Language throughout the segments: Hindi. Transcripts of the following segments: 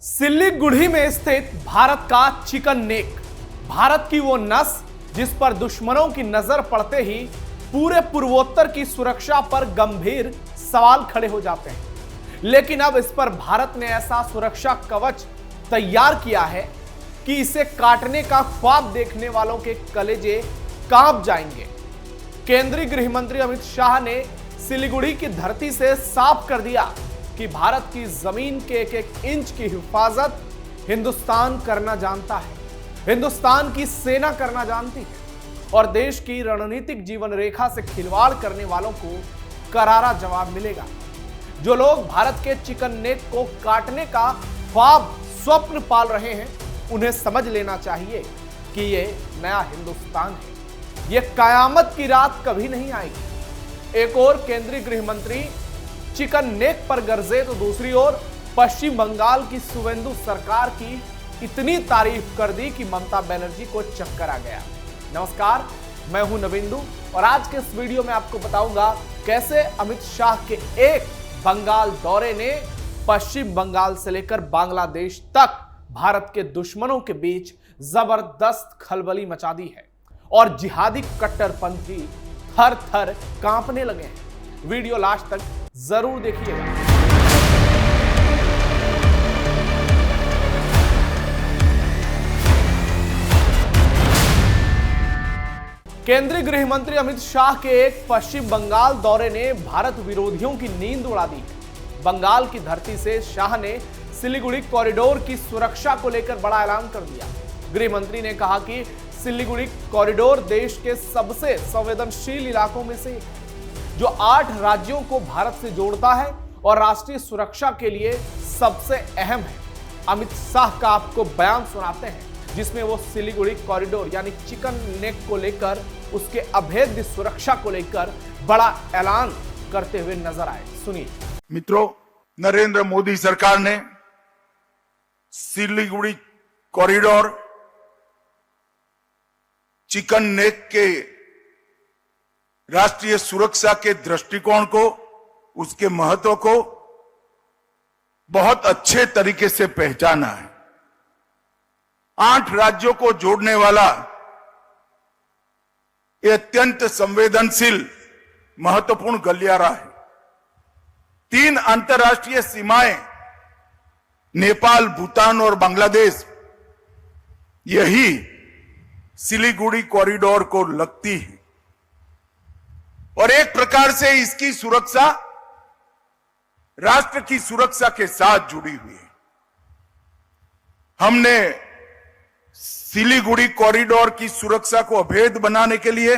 सिल्लीगुड़ी में स्थित भारत का चिकन नेक, भारत की वो नस जिस पर दुश्मनों की नजर पड़ते ही पूरे पूर्वोत्तर की सुरक्षा पर गंभीर सवाल खड़े हो जाते हैं। लेकिन अब इस पर भारत ने ऐसा सुरक्षा कवच तैयार किया है कि इसे काटने का ख्वाब देखने वालों के कलेजे कांप जाएंगे। केंद्रीय गृह मंत्री अमित शाह ने सिलीगुड़ी की धरती से साफ कर दिया कि भारत की जमीन के एक एक इंच की हिफाजत हिंदुस्तान करना जानता है, हिंदुस्तान की सेना करना जानती है और देश की रणनीतिक जीवन रेखा से खिलवाड़ करने वालों को करारा जवाब मिलेगा। जो लोग भारत के चिकन नेक को काटने का ख्वाब स्वप्न पाल रहे हैं, उन्हें समझ लेना चाहिए कि ये नया हिंदुस्तान है, ये कयामत की रात कभी नहीं आएगी। एक और केंद्रीय गृह मंत्री चिकन नेक पर गरजे तो दूसरी ओर पश्चिम बंगाल की सुवेंदु सरकार की इतनी तारीफ कर दी कि ममता बनर्जी को चक्कर आ गया। नमस्कार, मैं हूं नविंदु और आज के इस वीडियो में आपको बताऊंगा कैसे अमित शाह के एक बंगाल दौरे ने पश्चिम बंगाल से लेकर बांग्लादेश तक भारत के दुश्मनों के बीच जबरदस्त खलबली मचा दी है और जिहादी कट्टरपंथी थर थर कांपने लगे हैं। वीडियो लास्ट तक जरूर देखिएगा। केंद्रीय गृह मंत्री अमित शाह के एक पश्चिम बंगाल दौरे ने भारत विरोधियों की नींद उड़ा दी। बंगाल की धरती से शाह ने सिलीगुड़ी कॉरिडोर की सुरक्षा को लेकर बड़ा ऐलान कर दिया। गृह मंत्री ने कहा कि सिलीगुड़ी कॉरिडोर देश के सबसे संवेदनशील इलाकों में से जो 8 राज्यों को भारत से जोड़ता है और राष्ट्रीय सुरक्षा के लिए सबसे अहम है। अमित शाह का आपको बयान सुनाते हैं जिसमें वो सिलीगुड़ी कॉरिडोर यानी चिकन नेक को लेकर, उसके अभेद्य सुरक्षा को लेकर बड़ा ऐलान करते हुए नजर आए। सुनिए। मित्रों, नरेंद्र मोदी सरकार ने सिलीगुड़ी कॉरिडोर, चिकन नेक के राष्ट्रीय सुरक्षा के दृष्टिकोण को, उसके महत्व को बहुत अच्छे तरीके से पहचाना है। 8 राज्यों को जोड़ने वाला यह अत्यंत संवेदनशील महत्वपूर्ण गलियारा है। 3 अंतर्राष्ट्रीय सीमाएं नेपाल, भूटान और बांग्लादेश, यही सिलीगुड़ी कॉरिडोर को लगती है और एक प्रकार से इसकी सुरक्षा राष्ट्र की सुरक्षा के साथ जुड़ी हुई है। हमने सिलीगुड़ी कॉरिडोर की सुरक्षा को अभेद बनाने के लिए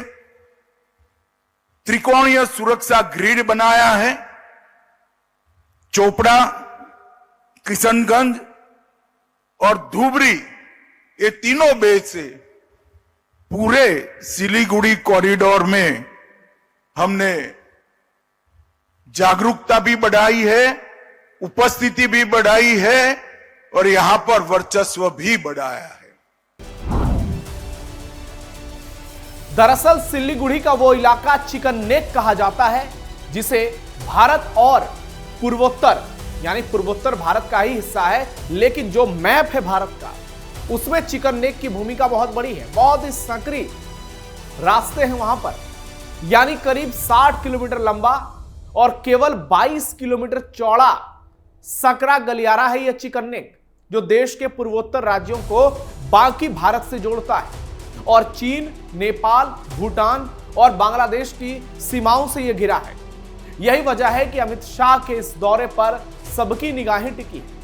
त्रिकोणीय सुरक्षा ग्रिड बनाया है। चोपड़ा, किशनगंज और धुबरी, ये तीनों बेस से पूरे सिलीगुड़ी कॉरिडोर में हमने जागरूकता भी बढ़ाई है, उपस्थिति भी बढ़ाई है और यहां पर वर्चस्व भी बढ़ाया है। दरअसल सिलीगुड़ी का वो इलाका चिकन नेक कहा जाता है जिसे भारत और पूर्वोत्तर यानी पूर्वोत्तर भारत का ही हिस्सा है, लेकिन जो मैप है भारत का उसमें चिकन नेक की भूमिका बहुत बड़ी है। बहुत ही संकरी रास्ते हैं वहां पर, यानी करीब 60 किलोमीटर लंबा और केवल 22 किलोमीटर चौड़ा सकरा गलियारा है यह चिकन नेक, जो देश के पूर्वोत्तर राज्यों को बाकी भारत से जोड़ता है और चीन, नेपाल, भूटान और बांग्लादेश की सीमाओं से यह घिरा है। यही वजह है कि अमित शाह के इस दौरे पर सबकी निगाहें टिकी है।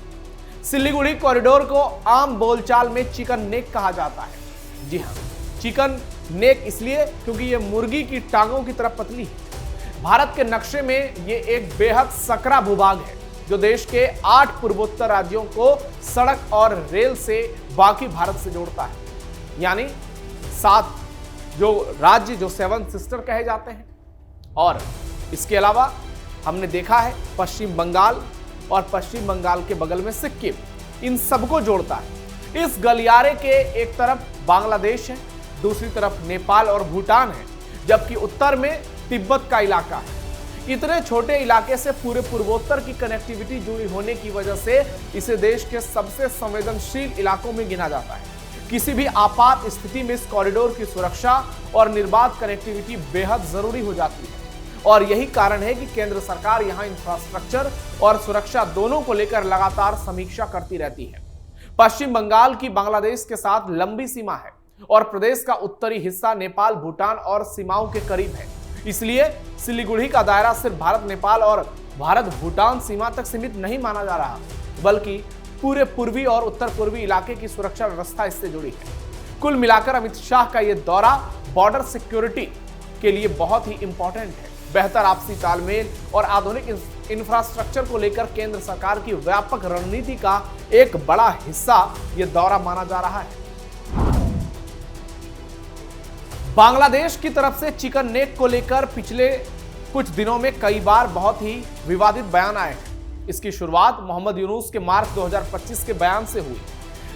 सिलीगुड़ी कॉरिडोर को आम बोलचाल में चिकन नेक कहा जाता है। जी हां, चिकन नेक इसलिए क्योंकि यह मुर्गी की टांगों की तरह पतली है। भारत के नक्शे में यह एक बेहद सकरा भूभाग है जो देश के 8 पूर्वोत्तर राज्यों को सड़क और रेल से बाकी भारत से जोड़ता है, यानी 7 जो राज्य जो 7 सिस्टर कहे जाते हैं। और इसके अलावा हमने देखा है पश्चिम बंगाल और पश्चिम बंगाल के बगल में सिक्किम, इन सबको जोड़ता है। इस गलियारे के एक तरफ बांग्लादेश है, दूसरी तरफ नेपाल और भूटान है, जबकि उत्तर में तिब्बत का इलाका है। इतने छोटे इलाके से पूरे पूर्वोत्तर की कनेक्टिविटी जुड़ी होने की वजह से इसे देश के सबसे संवेदनशील इलाकों में गिना जाता है। किसी भी आपात स्थिति में इस कॉरिडोर की सुरक्षा और निर्बाध कनेक्टिविटी बेहद जरूरी हो जाती है और यही कारण है कि केंद्र सरकार यहां इंफ्रास्ट्रक्चर और सुरक्षा दोनों को लेकर लगातार समीक्षा करती रहती है। पश्चिम बंगाल की बांग्लादेश के साथ लंबी सीमा है और प्रदेश का उत्तरी हिस्सा नेपाल, भूटान और सीमाओं के करीब है। इसलिए सिलीगुड़ी का दायरा सिर्फ भारत नेपाल और भारत भूटान सीमा तक सीमित नहीं माना जा रहा, बल्कि पूरे पूर्वी और उत्तर पूर्वी इलाके की सुरक्षा व्यवस्था इससे जुड़ी है। कुल मिलाकर अमित शाह का यह दौरा बॉर्डर सिक्योरिटी के लिए बहुत ही इंपॉर्टेंट है। बेहतर आपसी तालमेल और आधुनिक इंफ्रास्ट्रक्चर को लेकर केंद्र सरकार की व्यापक रणनीति का एक बड़ा हिस्सा यह दौरा माना जा रहा है। बांग्लादेश की तरफ से चिकन नेक को लेकर पिछले कुछ दिनों में कई बार बहुत ही विवादित बयान आए हैं। इसकी शुरुआत मोहम्मद यूनुस के मार्च 2025 के बयान से हुई,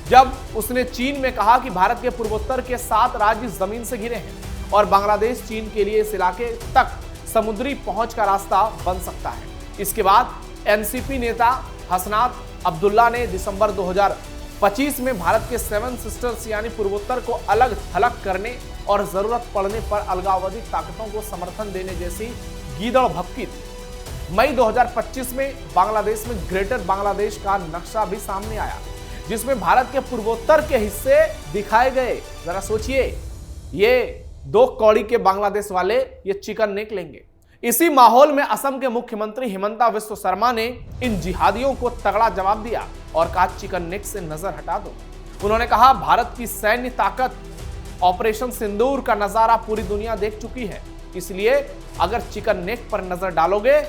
जब उसने चीन में कहा कि भारत के पूर्वोत्तर के 7 राज्य जमीन से घिरे हैं और बांग्लादेश चीन के लिए इस इलाके तक समुद्री पहुंच का रास्ता बन सकता है। इसके बाद एनसीपी नेता हसनात अब्दुल्ला ने दिसंबर 2025 में भारत के 7 सिस्टर्स यानी पूर्वोत्तर को अलग थलग करने और जरूरत पड़ने पर अलगाववादी ताकतों को समर्थन देने जैसी गीदड़ भभकी थी। मई 2025 में बांग्लादेश में ग्रेटर बांग्लादेश का नक्शा भी सामने आया, जिसमें भारत के पूर्वोत्तर के हिस्से दिखाए गए। जरा सोचिए, ये 2 कौड़ी के बांग्लादेश वाले ये चिकन नेक लेंगे। इसी माहौल में असम के मुख्यमंत्री हिमंता बिस्वा शर्मा ने इन जिहादियों को तगड़ा जवाब दिया और कहा, चिकन नेक से नजर हटा दो। उन्होंने कहा, भारत की सैन्य ताकत ऑपरेशन सिंदूर का नजारा पूरी दुनिया देख चुकी है, इसलिए अगर चिकन नेक पर नजर डालोगे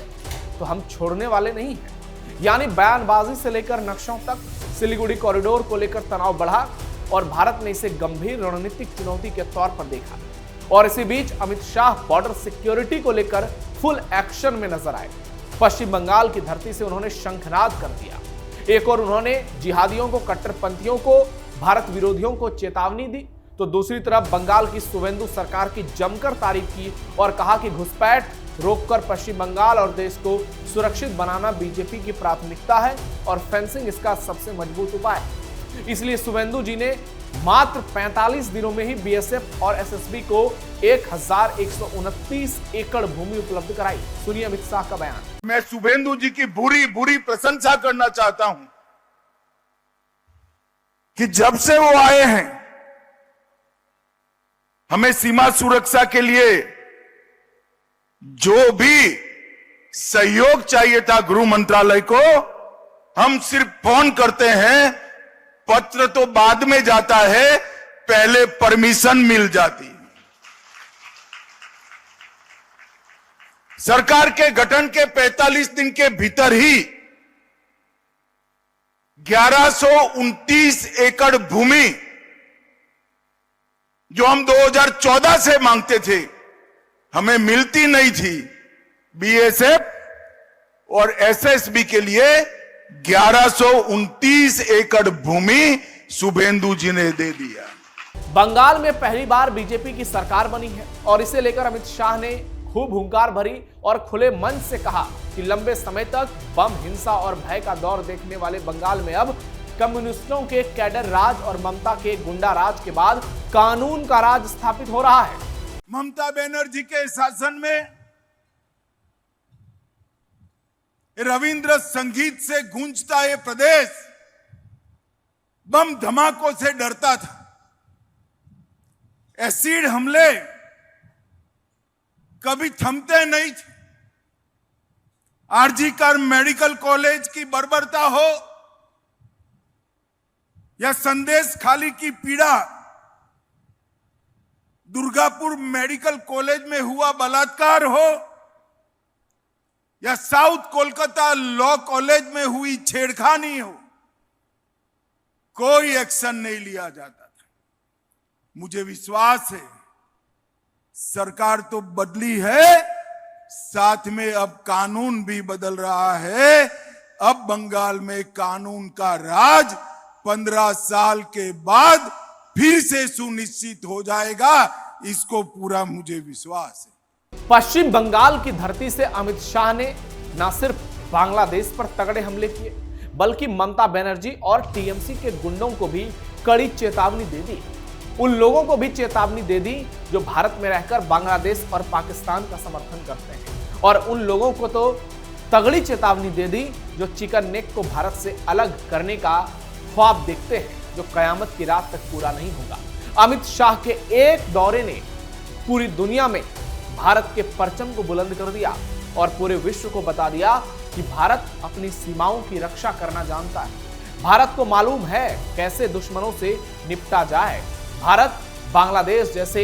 तो हम छोड़ने वाले नहीं हैं। यानी बयानबाजी से लेकर नक्शों तक सिलीगुड़ी कॉरिडोर को लेकर तनाव बढ़ा और भारत ने इसे गंभीर रणनीतिक चुनौती के तौर पर देखा। और इसी बीच अमित शाह बॉर्डर सिक्योरिटी को लेकर फुल एक्शन में नजर आए। पश्चिम बंगाल की धरती से उन्होंने शंखनाद कर दिया। एक और उन्होंने जिहादियों को, कट्टरपंथियों को, भारत विरोधियों को चेतावनी दी, तो दूसरी तरफ बंगाल की शुवेंदु सरकार की जमकर तारीफ की और कहा कि घुसपैठ रोककर पश्चिम बंगाल और देश को सुरक्षित बनाना बीजेपी की प्राथमिकता है और फेंसिंग इसका सबसे मजबूत उपाय है। इसलिए शुवेंदु जी ने मात्र 45 दिनों में ही बीएसएफ और एसएसबी को 1129 एकड़ भूमि उपलब्ध कराई। सुनिए अमित शाह का बयान। मैं शुवेंदु जी की बुरी प्रशंसा करना चाहता हूं कि जब से वो आए हैं, हमें सीमा सुरक्षा के लिए जो भी सहयोग चाहिए था गृह मंत्रालय को, हम सिर्फ फोन करते हैं, पत्र तो बाद में जाता है, पहले परमिशन मिल जाती है। सरकार के गठन के 45 दिन के भीतर ही 1129 एकड़ भूमि जो हम 2014 से मांगते थे, हमें मिलती नहीं थी, बीएसएफ और एसएसबी के लिए 1129 एकड़ भूमि शुभेंदु जी ने दे दिया। बंगाल में पहली बार बीजेपी की सरकार बनी है और इसे लेकर अमित शाह ने खूब हुंकार भरी और खुले मन से कहा कि लंबे समय तक बम, हिंसा और भय का दौर देखने वाले बंगाल में अब कम्युनिस्टों के कैडर राज और ममता के गुंडा राज के बाद कानून का राज स्थापित हो रहा है। ममता बनर्जी के शासन में रविंद्र संगीत से गूंजता ये प्रदेश बम धमाकों से डरता था। एसिड हमले कभी थमते नहीं थे। आरजी कर मेडिकल कॉलेज की बर्बरता हो या संदेश खाली की पीड़ा, दुर्गापुर मेडिकल कॉलेज में हुआ बलात्कार हो या साउथ कोलकाता लॉ कॉलेज में हुई छेड़खानी हो, कोई एक्शन नहीं लिया जाता था। मुझे विश्वास है सरकार तो बदली है, साथ में अब कानून भी बदल रहा है। अब बंगाल में कानून का राज 15 साल के बाद फिर से सुनिश्चित हो जाएगा, इसको पूरा मुझे विश्वास है। पश्चिम बंगाल की धरती से अमित शाह ने न सिर्फ बांग्लादेश पर तगड़े हमले किए, बल्कि ममता बनर्जी और टीएमसी के गुंडों को भी कड़ी चेतावनी दे दी। उन लोगों को भी चेतावनी दे दी जो भारत में रहकर बांग्लादेश और पाकिस्तान का समर्थन करते हैं, और उन लोगों को तो तगड़ी चेतावनी दे दी जो चिकन नेक को भारत से अलग करने का ख्वाब देखते हैं, जो कयामत की रात तक पूरा नहीं होगा। अमित शाह के एक दौरे ने पूरी दुनिया में भारत के परचम को बुलंद कर दिया और पूरे विश्व को बता दिया कि भारत अपनी सीमाओं की रक्षा करना जानता है। भारत को मालूम है कैसे दुश्मनों से निपटा जाए। भारत बांग्लादेश जैसे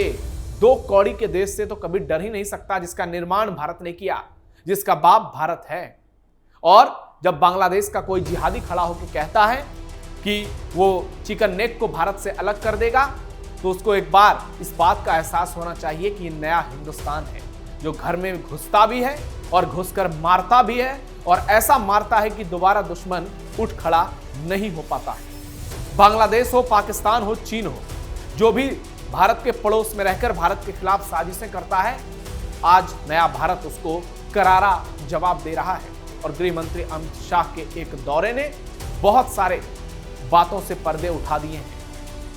दो कौड़ी के देश से तो कभी डर ही नहीं सकता, जिसका निर्माण भारत ने किया, जिसका बाप भारत है। और जब बांग्लादेश का कोई जिहादी खड़ा होकर कहता है कि वो चिकन नेक को भारत से अलग कर देगा, तो उसको एक बार इस बात का एहसास होना चाहिए कि नया हिंदुस्तान है जो घर में घुसता भी है और घुसकर मारता भी है, और ऐसा मारता है कि दोबारा दुश्मन उठ खड़ा नहीं हो पाता है। बांग्लादेश हो, पाकिस्तान हो, चीन हो, जो भी भारत के पड़ोस में रहकर भारत के खिलाफ साजिशें करता है, आज नया भारत उसको करारा जवाब दे रहा है। और गृह मंत्री अमित शाह के एक दौरे ने बहुत सारे बातों से पर्दे उठा दिए हैं,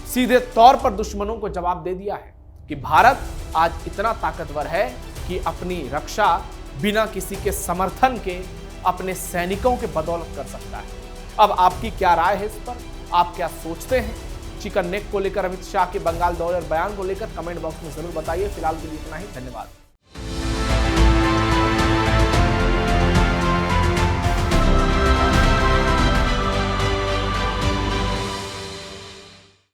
सीधे तौर पर दुश्मनों को जवाब दे दिया है कि भारत आज इतना ताकतवर है कि अपनी रक्षा बिना किसी के समर्थन के अपने सैनिकों के बदौलत कर सकता है। अब आपकी क्या राय है इस पर? आप क्या सोचते हैं चिकन नेक को लेकर, अमित शाह के बंगाल दौरे और बयान को लेकर? कमेंट बॉक्स में जरूर बताइए। फिलहाल के लिए इतना ही, धन्यवाद।